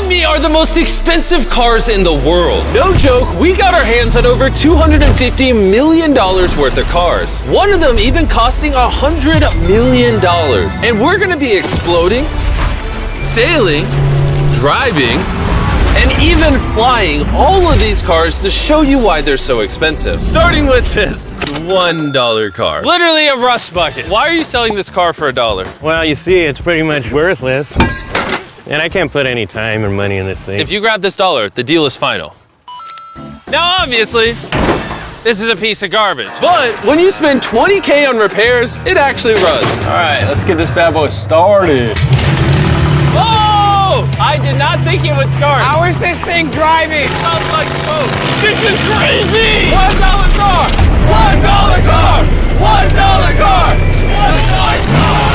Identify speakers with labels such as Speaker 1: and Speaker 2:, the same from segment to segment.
Speaker 1: behind me are the most expensive cars in the world.
Speaker 2: No joke, we got our hands on over $250 million worth of cars. One of them even costing $100 million. And we're gonna be exploding, sailing, driving, and even flying all of these cars to show you why they're so expensive. Starting with this $1 car. Literally a rust bucket. Why are you selling this car for $1?
Speaker 3: Well, you see, it's pretty much worthless. And I can't put any time or money in this thing.
Speaker 2: If you grab this $1, the deal is final. Now, obviously, this is a piece of garbage. But when you spend $20K on repairs, it actually runs.
Speaker 4: All right, let's get this bad boy started.
Speaker 2: Oh! I did not think it would start.
Speaker 5: How is this thing driving?
Speaker 2: Smells like smoke. This is crazy! $1 car! $1 car! $1 car! $1 car!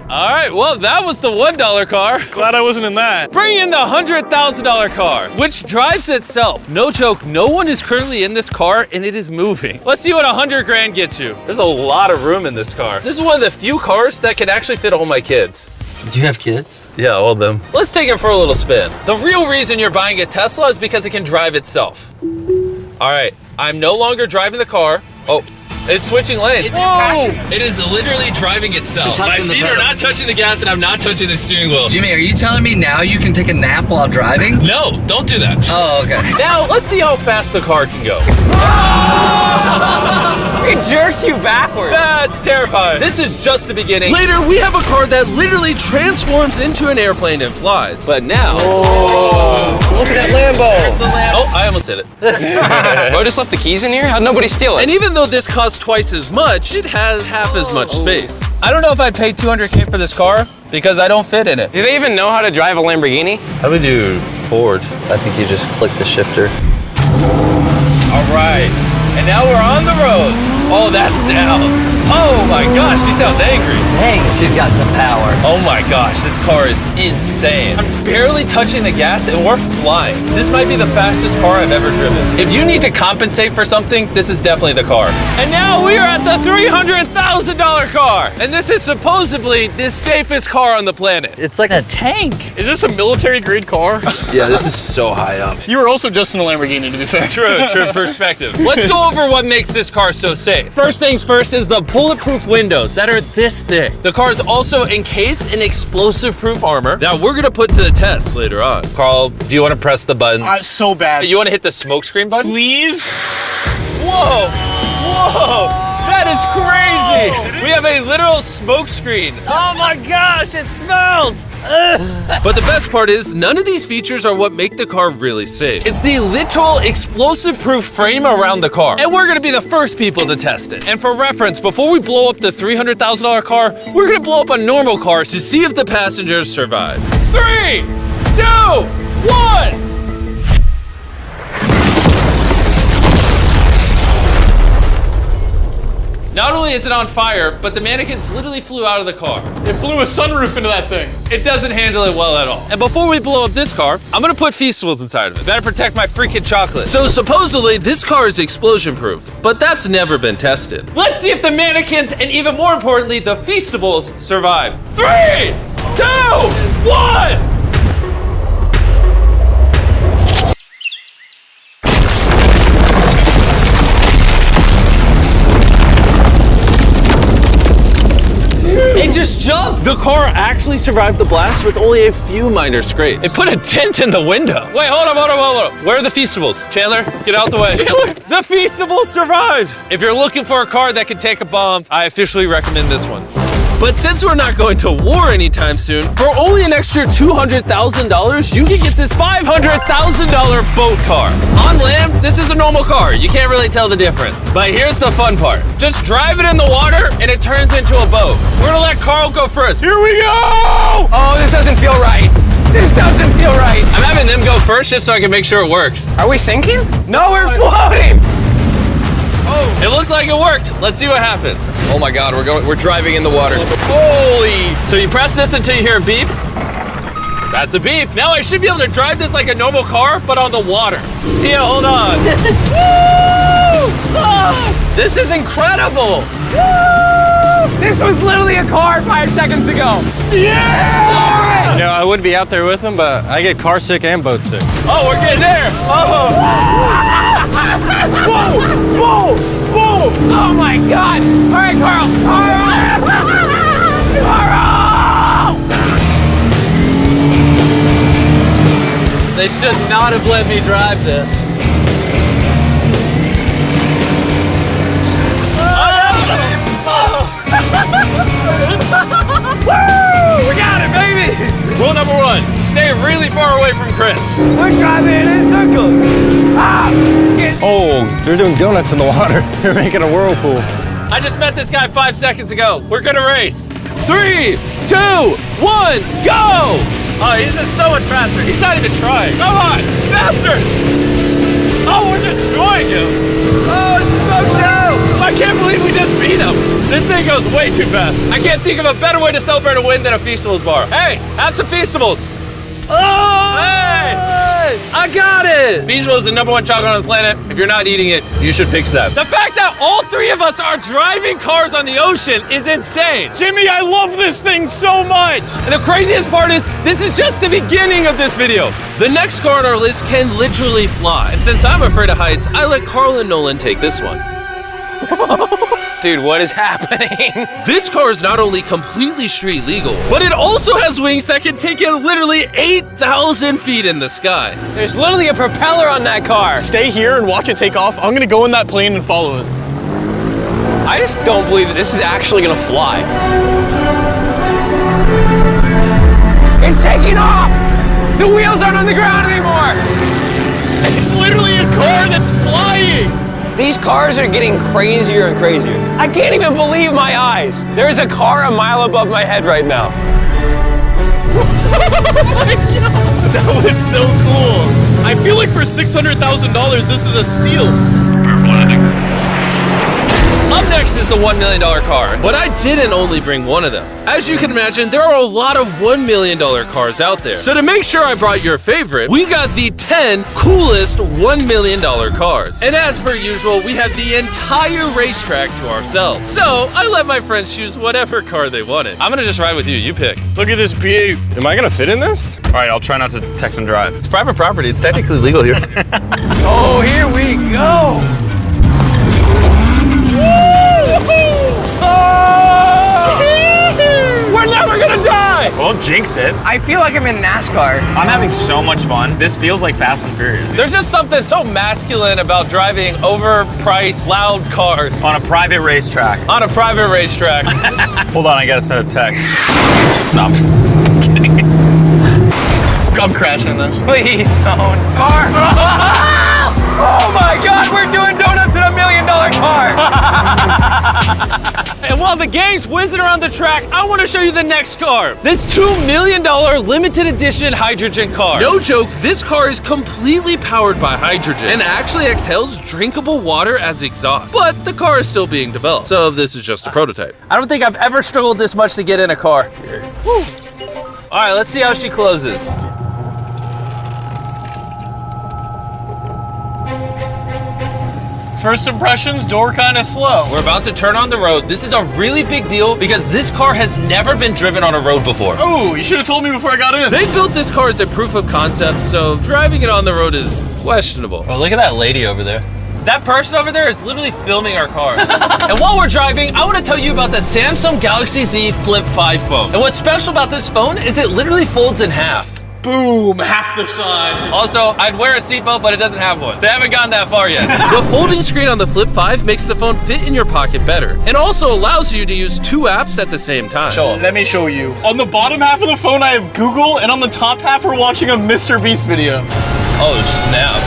Speaker 2: All right, well, that was the $1 car.
Speaker 6: Glad I wasn't in that.
Speaker 2: Bring in the $100,000 car, which drives itself. No joke, no one is currently in this car and it is moving. Let's see what 100 grand gets you. There's a lot of room in this car. This is one of the few cars that can actually fit all my kids.
Speaker 1: Do you have kids?
Speaker 2: Yeah, all of them. Let's take it for a little spin. The real reason you're buying a Tesla is because it can drive itself. All right, I'm no longer driving the car. Oh. It's switching lanes.
Speaker 1: Whoa!
Speaker 2: It is literally driving itself. My feet are not touching the gas and I'm not touching the steering wheel.
Speaker 1: Jimmy, are you telling me now you can take a nap while driving?
Speaker 2: No, don't do that.
Speaker 1: Oh, okay.
Speaker 2: Now, let's see how fast the car can go.
Speaker 5: It jerks you backwards.
Speaker 2: That's terrifying. This is just the beginning. Later, we have a car that literally transforms into an airplane and flies. But now...
Speaker 5: Look at that Lambo.
Speaker 2: Oh, I almost hit it.
Speaker 5: I just left the keys in here? How'd nobody steal it?
Speaker 2: And even though this costs twice as much, it has half as much space. I don't know if I'd pay $200K for this car because I don't fit in it.
Speaker 5: Do they even know how to drive a Lamborghini?
Speaker 2: How do we do Ford?
Speaker 1: I think you just click the shifter.
Speaker 2: All right, and now we're on the road. Oh, that sound. Oh my gosh, she sounds angry.
Speaker 1: Dang, she's got some power.
Speaker 2: Oh my gosh, this car is insane. I'm barely touching the gas and we're flying. This might be the fastest car I've ever driven. If you need to compensate for something, this is definitely the car. And now we are at the $300,000 car. And this is supposedly the safest car on the planet.
Speaker 1: It's like a tank.
Speaker 6: Is this a military grade car?
Speaker 2: Yeah, this is so high up.
Speaker 6: You were also just in a Lamborghini, to be fair.
Speaker 2: True perspective. Let's go over what makes this car so safe. First things first is the bulletproof windows that are this thick. The car is also encased in explosive-proof armor that we're gonna put to the test later on. Carl, do you want to press the buttons?
Speaker 6: So bad.
Speaker 2: You want to hit the smoke screen button?
Speaker 6: Please?
Speaker 2: Whoa! Whoa! That is crazy! We have a literal smoke screen. Oh my gosh, it smells! But the best part is, none of these features are what make the car really safe. It's the literal explosive-proof frame around the car. And we're gonna be the first people to test it. And for reference, before we blow up the $300,000 car, we're gonna blow up a normal car to see if the passengers survive. 3, 2, 1! Not only is it on fire, but the mannequins literally flew out of the car.
Speaker 6: It blew a sunroof into that thing.
Speaker 2: It doesn't handle it well at all. And before we blow up this car, I'm gonna put Feastables inside of it. Better protect my freaking chocolate. So supposedly, this car is explosion proof, but that's never been tested. Let's see if the mannequins, and even more importantly, the Feastables survive. 3, 2, 1! It just jumped! The car actually survived the blast with only a few minor scrapes. It put a dent in the window. Wait, hold on. Where are the Feastables? Chandler, get out the way. Chandler, the Feastables survived! If you're looking for a car that can take a bomb, I officially recommend this one. But since we're not going to war anytime soon, for only an extra $200,000, you can get this $500,000 boat car. On land, this is a normal car. You can't really tell the difference. But here's the fun part. Just drive it in the water and it turns into a boat. We're gonna let Carl go first.
Speaker 6: Here we go!
Speaker 5: Oh, this doesn't feel right. This doesn't feel right.
Speaker 2: I'm having them go first just so I can make sure it works.
Speaker 5: Are we sinking? No, we're floating.
Speaker 2: Oh, it looks like it worked. Let's see what happens.
Speaker 5: Oh my God, we're driving in the water.
Speaker 2: Holy! So you press this until you hear a beep. That's a beep. Now I should be able to drive this like a normal car, but on the water. Tia, hold on. Woo!
Speaker 5: This is incredible.
Speaker 2: Woo!
Speaker 5: This was literally a car 5 seconds ago. Yeah!
Speaker 4: You know, I would be out there with him, but I get car sick and boat sick.
Speaker 2: Oh, we're getting there. Oh.
Speaker 5: Whoa! Whoa! Whoa! Oh my God! All right, Carl! Carl!
Speaker 1: They should not have let me drive this.
Speaker 5: Woo! We got it, baby!
Speaker 2: Rule number 1, stay really far away from Chris.
Speaker 5: We're driving in circles. Ah!
Speaker 4: Oh, they're doing donuts in the water. They're making a whirlpool.
Speaker 2: I just met this guy 5 seconds ago. We're gonna race. 3, 2, 1, go! Oh, he's just so much faster. He's not even trying. Come on, faster! Oh, we're destroying him.
Speaker 1: Oh, it's a smoke show!
Speaker 2: I can't believe we just beat him. This thing goes way too fast. I can't think of a better way to celebrate a win than a Feastables bar. Hey, have some Feastables. Oh! Hey! I got it! Feastables is the #1 chocolate on the planet. If you're not eating it, you should fix that. The fact that all 3 of us are driving cars on the ocean is insane.
Speaker 6: Jimmy, I love this thing so much.
Speaker 2: And the craziest part is, this is just the beginning of this video. The next car on our list can literally fly. And since I'm afraid of heights, I let Carl and Nolan take this one.
Speaker 5: Dude, what is happening?
Speaker 2: This car is not only completely street legal, but it also has wings that can take you literally 8,000 feet in the sky.
Speaker 5: There's literally a propeller on that car.
Speaker 6: Stay here and watch it take off. I'm gonna go in that plane and follow it.
Speaker 5: I just don't believe that this is actually gonna fly. It's taking off! The wheels aren't on the ground anymore!
Speaker 6: It's literally a car that's flying.
Speaker 5: These cars are getting crazier and crazier. I can't even believe my eyes. There's a car a mile above my head right now.
Speaker 6: Oh my God. That was so cool. I feel like for $600,000, this is a steal.
Speaker 2: Up next is the $1 million car, but I didn't only bring one of them. As you can imagine, there are a lot of $1 million cars out there. So to make sure I brought your favorite, we got the 10 coolest $1 million cars. And as per usual, we have the entire racetrack to ourselves. So I let my friends choose whatever car they wanted. I'm gonna just ride with you, you pick.
Speaker 6: Look at this beaut.
Speaker 4: Am I gonna fit in this?
Speaker 7: All right, I'll try not to text and drive.
Speaker 2: It's private property, it's technically legal here.
Speaker 5: Oh, here we go!
Speaker 2: We're never gonna die!
Speaker 7: Well, jinx it.
Speaker 5: I feel like I'm in NASCAR.
Speaker 7: I'm having so much fun. This feels like Fast and Furious.
Speaker 2: There's just something so masculine about driving overpriced, loud cars
Speaker 7: On a private racetrack.
Speaker 2: on a private racetrack.
Speaker 7: Hold on, I gotta send a text. No,
Speaker 6: I'm crashing in this.
Speaker 5: Please don't. Car. Oh my God, we're doing donuts in $1 million car.
Speaker 2: And while the game's whizzing around the track, I want to show you the next car. This $2 million limited edition hydrogen car. No joke, this car is completely powered by hydrogen and actually exhales drinkable water as exhaust. But the car is still being developed, so this is just a prototype. I don't think I've ever struggled this much to get in a car. Whew. All right, let's see how she closes.
Speaker 6: First impressions, door kind of slow.
Speaker 2: We're about to turn on the road. This is a really big deal because this car has never been driven on a road before.
Speaker 6: Oh, you should have told me before I got in.
Speaker 2: They built this car as a proof of concept, so driving it on the road is questionable. Oh, look at that lady over there. That person over there is literally filming our car. And while we're driving, I want to tell you about the Samsung Galaxy Z Flip 5 phone. And what's special about this phone is it literally folds in half.
Speaker 6: Boom, half the size.
Speaker 2: Also, I'd wear a seatbelt, but it doesn't have one. They haven't gotten that far yet. The folding screen on the Flip 5 makes the phone fit in your pocket better, and also allows you to use 2 apps at the same time. Show 'em.
Speaker 6: Let me show you. On the bottom half of the phone, I have Google, and on the top half, we're watching a Mrbeast video.
Speaker 2: Oh, snap.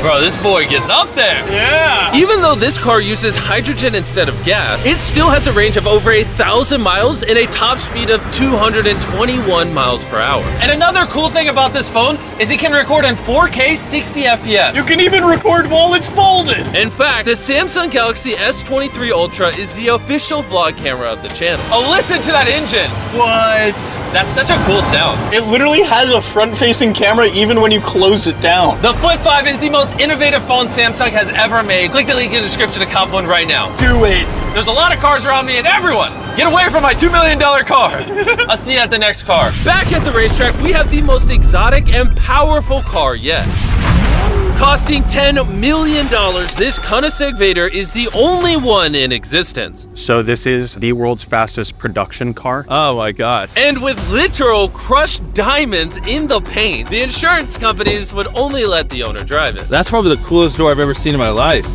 Speaker 2: Bro, this boy gets up there.
Speaker 6: Yeah.
Speaker 2: Even though this car uses hydrogen instead of gas, it still has a range of over 1,000 miles and a top speed of 221 miles per hour. And another cool thing about this phone is it can record in 4K 60 FPS.
Speaker 6: You can even record while it's folded.
Speaker 2: In fact, the Samsung Galaxy S23 Ultra is the official vlog camera of the channel. Oh, listen to that engine.
Speaker 6: What?
Speaker 2: That's such a cool sound.
Speaker 6: It literally has a front-facing camera even when you close it down.
Speaker 2: The Flip 5 is the most most innovative phone Samsung has ever made. Click the link in the description to cop one right now.
Speaker 6: Do it.
Speaker 2: There's a lot of cars around me and everyone, get away from my $2 million car. I'll see you at the next car. Back at the racetrack, we have the most exotic and powerful car yet. Costing $10 million, this Koenigsegg Vader is the only one in existence.
Speaker 8: So this is the world's fastest production car.
Speaker 2: Oh my God. And with literal crushed diamonds in the paint, the insurance companies would only let the owner drive it.
Speaker 1: That's probably the coolest door I've ever seen in my life.